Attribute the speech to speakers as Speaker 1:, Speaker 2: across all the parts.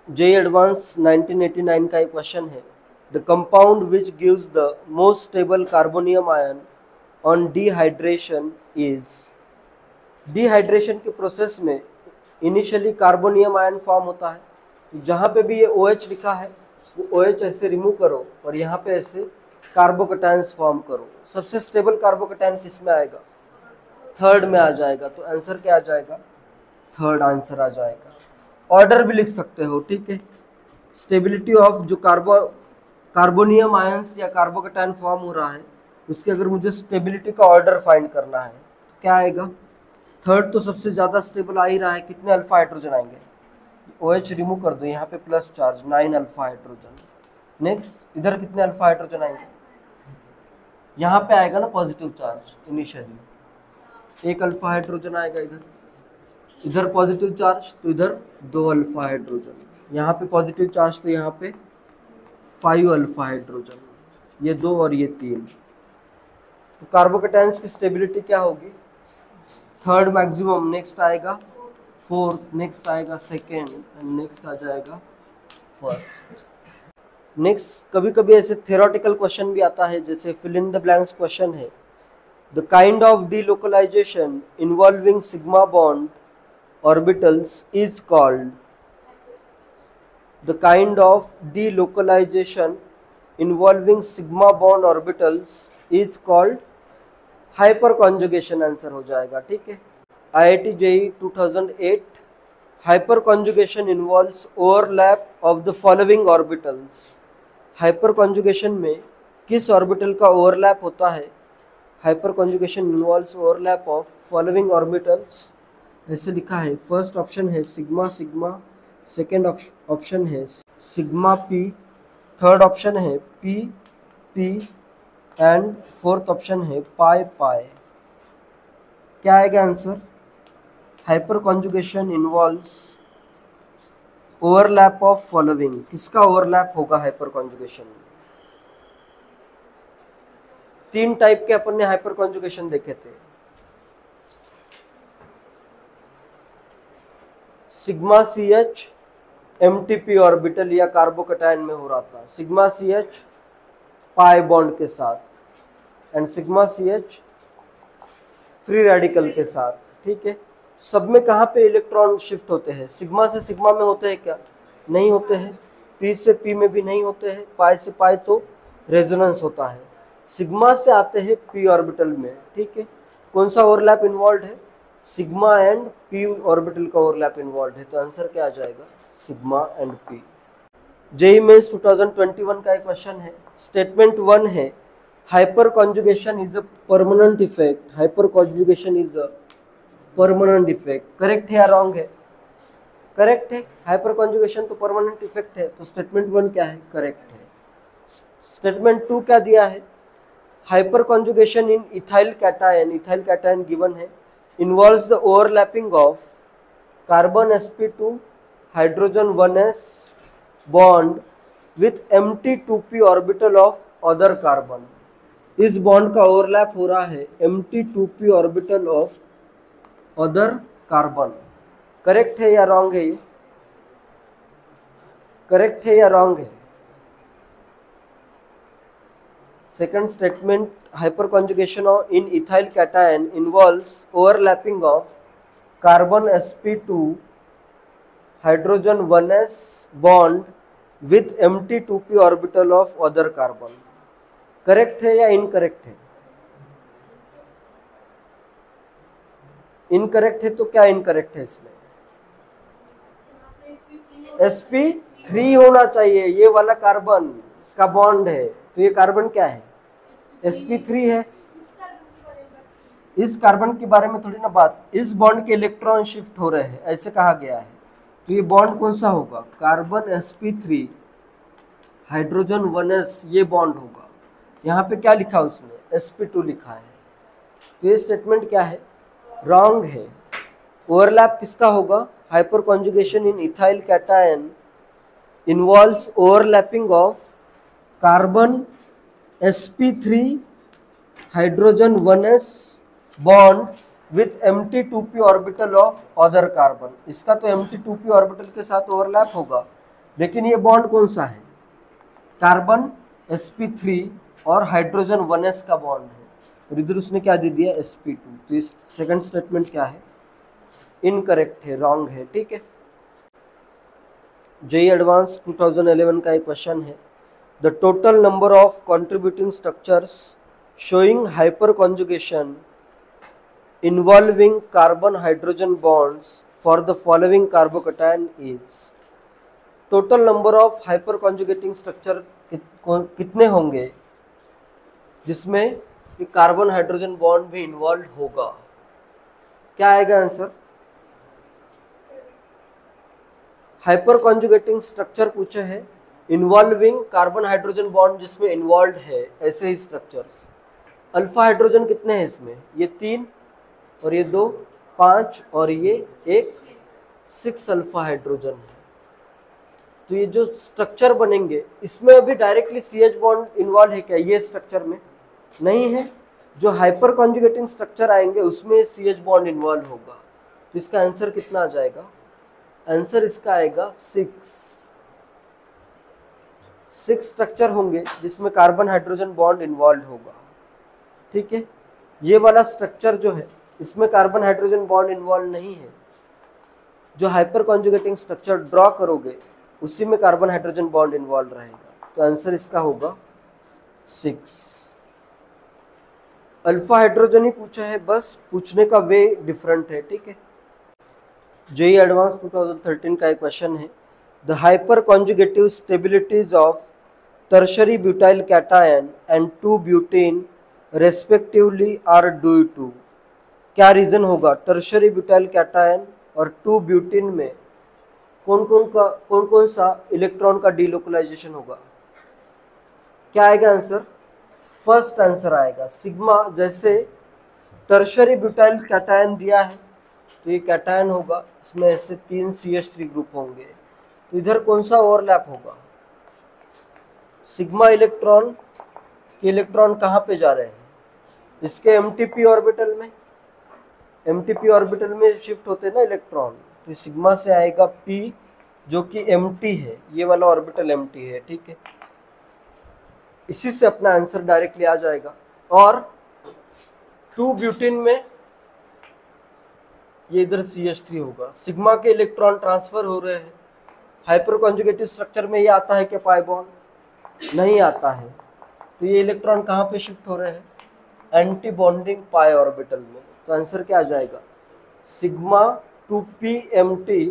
Speaker 1: JEE advance 1989 का एक question है, the compound which gives the most stable carbonium ion on dehydration is. Dehydration के process में initially carbonium ion form होता है, तो जहाँ पे भी ये OH लिखा है वो OH ऐसे रिमूव करो और यहाँ पे ऐसे कार्बोकटायंस फॉर्म करो। सबसे स्टेबल कार्बोकटायन किस में आएगा? थर्ड में आ जाएगा। तो आंसर क्या आ जाएगा? थर्ड आंसर आ जाएगा। ऑर्डर भी लिख सकते हो, ठीक है। स्टेबिलिटी ऑफ जो कार्बोनियम आयंस या कार्बोकटायन फॉर्म हो रहा है उसके अगर मुझे स्टेबिलिटी का ऑर्डर फाइंड करना है तो क्या आएगा? थर्ड तो सबसे ज़्यादा स्टेबल आ ही रहा है। कितने अल्फा हाइड्रोजन आएंगे? OH रिमूव कर दो, यहाँ पे plus charge 9 alpha hydrogen. Next इधर कितने अल्फा हाइड्रोजन आएंगे? यहाँ पे आएगा ना positive charge initially, 1 alpha hydrogen आएगा इधर। इधर पॉजिटिव चार्ज तो इधर 2 अल्फा हाइड्रोजन, यहाँ पे पॉजिटिव चार्ज तो यहाँ पे 5 अल्फा हाइड्रोजन, ये 2 और ये 3। तो कार्बोकटायंस की स्टेबिलिटी क्या होगी? थर्ड मैक्सिमम, नेक्स्ट आएगा फोर्थ, नेक्स्ट आएगा सेकेंड एंड नेक्स्ट आ जाएगा फर्स्ट। नेक्स्ट कभी कभी ऐसे थ्योरेटिकल क्वेश्चन भी आता है, जैसे fill in the blanks question है, the kind of delocalization involving sigma bond orbitals is called। The kind of delocalization involving sigma bond orbitals is called hyperconjugation। Answer हो जाएगा, ठीक है। IIT JEE 2008, hyperconjugation involves overlap of the following orbitals। hyperconjugation में किस orbital का overlap होता है? hyperconjugation involves overlap of following orbitals, ऐसे लिखा है। फर्स्ट ऑप्शन है सिग्मा सिग्मा, सेकेंड ऑप्शन है सिग्मा पी, थर्ड ऑप्शन है P P and fourth option है पाई पाई। क्या आएगा answer? Hyper conjugation involves overlap of following. किसका ओवरलैप होगा हाइपर कॉन्जुगेशन में? 3 टाइप के अपन ने हाइपर कॉन्जुगेशन देखे थे। सिग्मा CH MTP ऑर्बिटल या कार्बोकटायन में हो रहा था, सिग्मा CH पाई बॉन्ड के साथ and sigma CH free radical के साथ, ठीक है। सब में कहाँ पे इलेक्ट्रॉन शिफ्ट होते हैं? सिग्मा से सिग्मा में होते हैं क्या? नहीं होते हैं। P से P में भी नहीं होते हैं। पाई से पाई तो रेजोनेंस होता है। सिग्मा से आते हैं P ऑर्बिटल में, ठीक है। कौन सा ओवरलैप इन्वॉल्व है? सिग्मा एंड P ऑर्बिटल का ओवरलैप इन्वॉल्व है। तो आंसर क्या आ जाएगा? Sigma and P। JEE Mains 2021 का एक क्वेश्चन है, स्टेटमेंट 1 है, hyper conjugation is a permanent effect. Hyper conjugation is a permanent effect, correct है या रॉन्ग है? करेक्ट है। हाइपर कॉन्जुगेशन तो परमानेंट इफेक्ट है, तो स्टेटमेंट 1 क्या है? करेक्ट है। स्टेटमेंट 2 क्या दिया है? हाइपर कॉन्जुगेशन इन इथाइल कैटायन गिवन है, involves the overlapping of carbon sp2 hydrogen 1s bond with empty 2p orbital of other carbon। इस बॉन्ड का ओवरलैप हो रहा है empty 2p orbital of other carbon। Correct है या रॉन्ग है? ये करेक्ट है या रॉन्ग है? Second statement, hyperconjugation in ethyl cation involves overlapping of carbon sp2 hydrogen 1s bond with empty 2p orbital of other carbon। Correct है या incorrect है? इनकरेक्ट है। तो क्या इनकरेक्ट है इसमें? sp3 होना चाहिए, ये वाला कार्बन का बॉन्ड है, तो ये कार्बन क्या है? sp3 है। इस कार्बन के बारे में थोड़ी ना बात, इस बॉन्ड के इलेक्ट्रॉन शिफ्ट हो रहे हैं ऐसे कहा गया है, तो ये बॉन्ड कौन सा होगा? कार्बन sp3 हाइड्रोजन 1s, ये बॉन्ड होगा। यहाँ पे क्या लिखा उसने? sp2 लिखा है, तो ये स्टेटमेंट क्या है? रॉन्ग है। ओवरलैप किसका होगा? Hyper conjugation in ethyl cation involves overlapping of carbon sp3 hydrogen 1s bond with empty 2p orbital of other carbon. इसका तो empty 2p ऑर्बिटल के साथ ओवरलैप होगा, लेकिन ये बॉन्ड कौन सा है? कार्बन sp3 और हाइड्रोजन 1s का बॉन्ड है, और इधर उसने क्या दे दिया? sp2। तो इस सेकंड स्टेटमेंट क्या है? इनकरेक्ट है, रॉन्ग है, ठीक है। जेईई एडवांस 2011 का एक क्वेश्चन है, the total number of contributing structures showing hyper conjugation involving carbon hydrogen bonds for the following carbocation is. Total number of hyper conjugating structure कितने होंगे जिसमें ये कार्बन हाइड्रोजन बॉन्ड भी इन्वॉल्व होगा? क्या आएगा आंसर? हाइपर कॉन्जुगेटिंग स्ट्रक्चर पूछे है, इन्वॉल्विंग कार्बन हाइड्रोजन बॉन्ड जिसमें इन्वॉल्व है, ऐसे ही स्ट्रक्चर्स। अल्फा हाइड्रोजन कितने हैं इसमें? ये 3 और ये 2, 5 और ये 1, 6 अल्फा हाइड्रोजन है। तो ये जो स्ट्रक्चर बनेंगे इसमें अभी डायरेक्टली CH बॉन्ड इन्वॉल्व है क्या? ये स्ट्रक्चर में नहीं है। जो हाइपर कॉन्जुगेटिंग स्ट्रक्चर आएंगे उसमें CH बॉन्ड इन्वॉल्व होगा। तो इसका आंसर कितना आ जाएगा? आंसर इसका आएगा 6 स्ट्रक्चर होंगे जिसमें कार्बन हाइड्रोजन बॉन्ड इन्वॉल्व होगा, ठीक है। ये वाला स्ट्रक्चर जो है इसमें कार्बन हाइड्रोजन बॉन्ड इन्वॉल्व नहीं है। जो हाइपर कॉन्जुगेटिंग स्ट्रक्चर ड्रॉ करोगे उसी में कार्बन हाइड्रोजन बॉन्ड इन्वॉल्व रहेगा। तो आंसर इसका होगा 6। अल्फा हाइड्रोजन ही पूछा है, बस पूछने का वे डिफरेंट है, ठीक है। जेईई एडवांस 2013 का एक क्वेश्चन है, the hyper conjugative stabilities of tertiary butyl cation and two butene respectively are due to. क्या रीजन होगा? टर्शरी ब्यूटाइल कैटायन और 2-ब्यूटेन में कौन कौन सा इलेक्ट्रॉन का डीलोकलाइजेशन होगा? क्या आएगा आंसर? फर्स्ट आंसर आएगा सिग्मा। जैसे टर्शरी ब्यूटाइल कैटायन दिया है तो ये कैटायन होगा, इसमें ऐसे 3 CH3 ग्रुप होंगे। तो इधर कौन सा ओवरलैप होगा? सिग्मा इलेक्ट्रॉन के इलेक्ट्रॉन कहाँ पे जा रहे हैं? इसके MTP ऑर्बिटल में। MTP ऑर्बिटल में शिफ्ट होते हैं ना इलेक्ट्रॉन, तो सिग्मा से आएगा P जो कि empty है, ये वाला ऑर्बिटल empty है, ठीक है। इसी से अपना आंसर डायरेक्टली आ जाएगा। और 2-ब्यूटेन में ये इधर CH3 होगा। सिग्मा के इलेक्ट्रॉन ट्रांसफर हो रहे हैं। हाइपर कॉन्जुगेटिव स्ट्रक्चर में ये आता है क्या पाई बॉन्ड? नहीं आता है। तो ये इलेक्ट्रॉन कहाँ पे शिफ्ट हो रहे हैं? एंटी बॉन्डिंग पाई ऑर्बिटल में। तो आंसर क्या आ जाएगा? Sigma 2p empty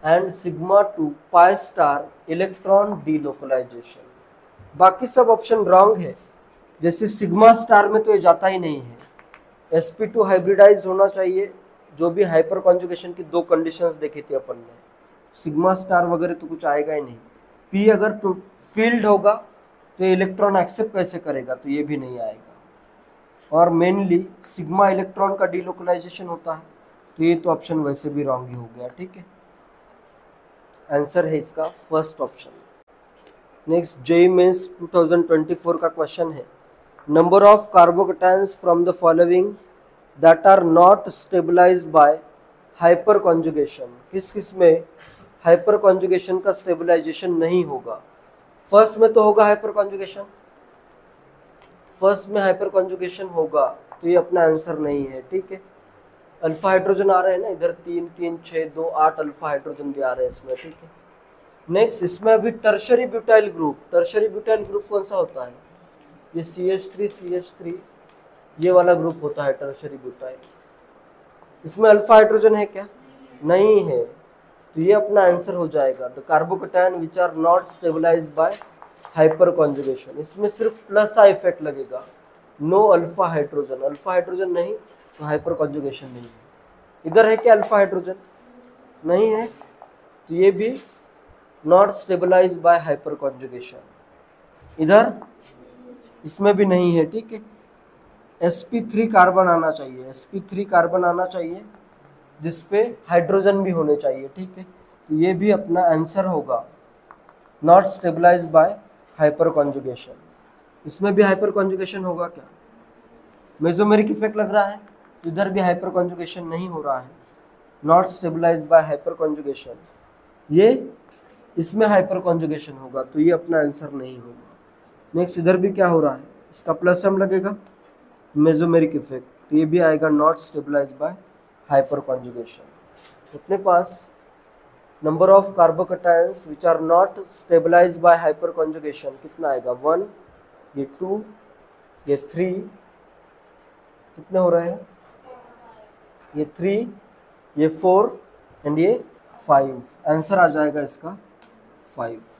Speaker 1: and sigma 2 pi star electron delocalization. बाकी सब ऑप्शन रॉन्ग है। जैसे सिग्मा स्टार में तो ये जाता ही नहीं है। sp2 हाइब्रिडाइज होना चाहिए, जो भी हाइपर कॉन्जुगेशन की 2 कंडीशंस देखी थी अपन ने। सिग्मा स्टार वगैरह तो कुछ आएगा ही नहीं। p अगर तो फील्ड होगा तो ये इलेक्ट्रॉन एक्सेप्ट कैसे करेगा? तो ये भी नहीं आएगा। और मेनली सिग्मा इलेक्ट्रॉन का डीलोकलाइजेशन होता है, तो ये तो ऑप्शन वैसे भी रॉन्ग ही हो गया, ठीक है। आंसर है इसका first option. Next JEE Mains 2024 का क्वेश्चन है, number of carbocations from the following that are not stabilized by hyper conjugation. किस किस में हाइपर कॉन्जुगेशन का स्टेबलाइजेशन नहीं होगा? फर्स्ट में तो होगा हाइपर कॉन्जुगेशन, फर्स्ट में हाइपर कॉन्जुगेशन होगा, तो ये अपना आंसर नहीं है, ठीक है। अल्फा हाइड्रोजन आ रहे हैं ना, इधर 3 3 6 2 8 अल्फा हाइड्रोजन भी आ रहे हैं इसमें, ठीक है। नेक्स्ट इसमें अभी tertiary butyl group. Tertiary butyl group कौन सा होता है? ये CH3 ये वाला ग्रुप होता है टर्शरी ब्यूटाइल। इसमें अल्फा हाइड्रोजन है क्या? नहीं है। तो ये अपना आंसर हो जाएगा the carbocation which are not stabilized by hyper conjugation. इसमें सिर्फ प्लस का इफेक्ट लगेगा, no alpha hydrogen. Alpha hydrogen नहीं तो हाइपर कॉन्जुगेशन नहीं है। इधर है क्या अल्फा हाइड्रोजन? नहीं है, तो ये भी not stabilized by hyper conjugation. इधर इसमें भी नहीं है, ठीक है। sp3 कार्बन आना चाहिए, sp3 कार्बन आना चाहिए जिसपे हाइड्रोजन भी होने चाहिए, ठीक है। तो ये भी अपना आंसर होगा not stabilized by hyper conjugation. इसमें भी हाइपर कॉन्जुगेशन होगा क्या? मेसोमेरिक इफेक्ट लग रहा है, इधर भी हाइपर कॉन्जुगेशन नहीं हो रहा है, not stabilized by hyper conjugation. ये इसमें हाइपर कॉन्जुगेशन होगा, तो ये अपना आंसर नहीं होगा। नेक्स्ट इधर भी क्या हो रहा है, इसका प्लस m लगेगा, मेसोमेरिक इफेक्ट, तो ये भी आएगा not stabilize by hyper conjugation. अपने पास number of carbocations which are not stabilize by hyper conjugation कितना आएगा, 1, ये 2, ये 3, कितने हो रहे हैं, ये 3, ये 4 एंड ये 5, आंसर आ जाएगा इसका 5।